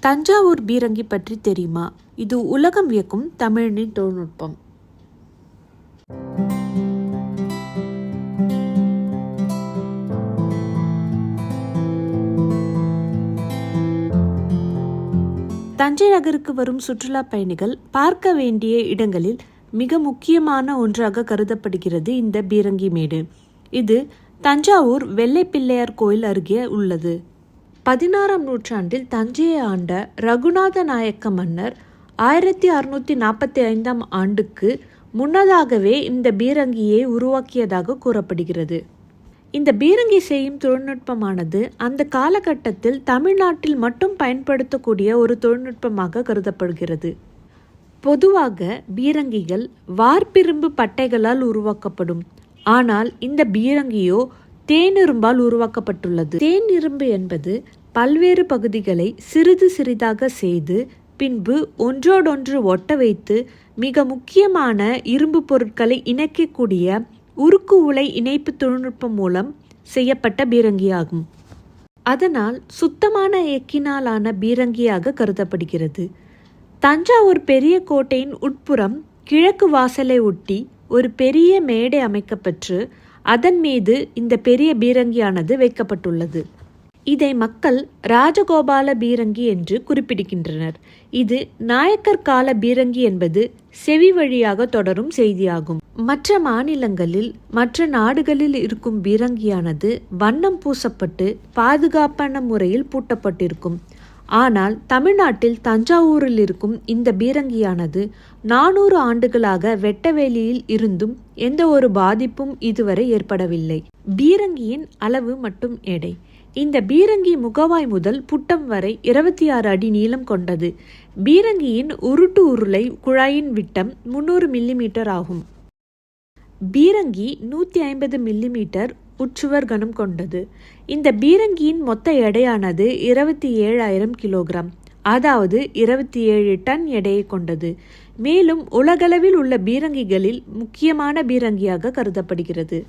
தஞ்சாவூர் பீரங்கி பற்றி தெரியுமா? இது உலகம் வியக்கும் தமிழனின் தொழில்நுட்பம். தஞ்சை நகருக்கு வரும் சுற்றுலா பயணிகள் பார்க்க வேண்டிய இடங்களில் மிக முக்கியமான ஒன்றாக கருதப்படுகிறது இந்த பீரங்கி மேடு. இது தஞ்சாவூர் வெள்ளை பிள்ளையார் கோயில் அருகே உள்ளது. 16ஆம் நூற்றாண்டில் தஞ்சையை ஆண்ட ரகுநாத நாயக்க மன்னர் 1645ஆம் ஆண்டுக்கு முன்னதாகவே இந்த பீரங்கியை உருவாக்கியதாக கூறப்படுகிறது. இந்த பீரங்கி செய்யும் தொழில்நுட்பமானது அந்த காலகட்டத்தில் தமிழ்நாட்டில் மட்டும் பயன்படுத்தக்கூடிய ஒரு தொழில்நுட்பமாக கருதப்படுகிறது. பொதுவாக பீரங்கிகள் வார்ப்பிரும்பு பட்டைகளால் உருவாக்கப்படும். ஆனால் இந்த பீரங்கியோ தேனிரும்பால் உருவாக்கப்பட்டுள்ளது. தேனிரும்பு என்பது பல்வேறு பகுதிகளை சிறிது சிறிதாக செய்து பின்பு ஒன்றோடொன்று ஒட்ட வைத்து மிக முக்கியமான இரும்பு பொருட்களை இணைக்கக்கூடிய உருக்கு உலை இணைப்பு தொழில்நுட்பம் மூலம் செய்யப்பட்ட பீரங்கியாகும். அதனால் சுத்தமான எக்கினாலான பீரங்கியாக கருதப்படுகிறது. தஞ்சாவூர் பெரிய கோட்டையின் உட்புறம் கிழக்கு வாசலை ஒட்டி ஒரு பெரிய மேடை அமைக்கப்பெற்று அதன் மீது இந்த பெரிய பீரங்கியானது வைக்கப்பட்டுள்ளது. இதை மக்கள் ராஜகோபால பீரங்கி என்று குறிப்பிடுகின்றனர். இது நாயக்கர் கால பீரங்கி என்பது செவி வழியாக தொடரும் செய்தியாகும். மற்ற மாநிலங்களில் மற்ற நாடுகளில் இருக்கும் பீரங்கியானது வண்ணம் பூசப்பட்டு பாதுகாப்பான முறையில் பூட்டப்பட்டிருக்கும். ஆனால் தமிழ்நாட்டில் தஞ்சாவூரில் இருக்கும் இந்த பீரங்கியானது 400 ஆண்டுகளாக வெட்டவெளியில் இருந்தும் எந்த ஒரு பாதிப்பும் இதுவரை ஏற்படவில்லை. பீரங்கியின் அளவு மற்றும் எடை. இந்த பீரங்கி முகவாய் முதல் புட்டம் வரை 26 அடி நீளம் கொண்டது. பீரங்கியின் உருட்டு உருளை குழாயின் விட்டம் 300 மில்லிமீட்டர் ஆகும். பீரங்கி 150 மில்லிமீட்டர் உட்சுவர் கனம் கொண்டது. இந்த பீரங்கியின் மொத்த எடையானது 27,000 கிலோகிராம், அதாவது 27 டன் எடையை கொண்டது. மேலும் உலகளவில் உள்ள பீரங்கிகளில் முக்கியமான பீரங்கியாக கருதப்படுகிறது.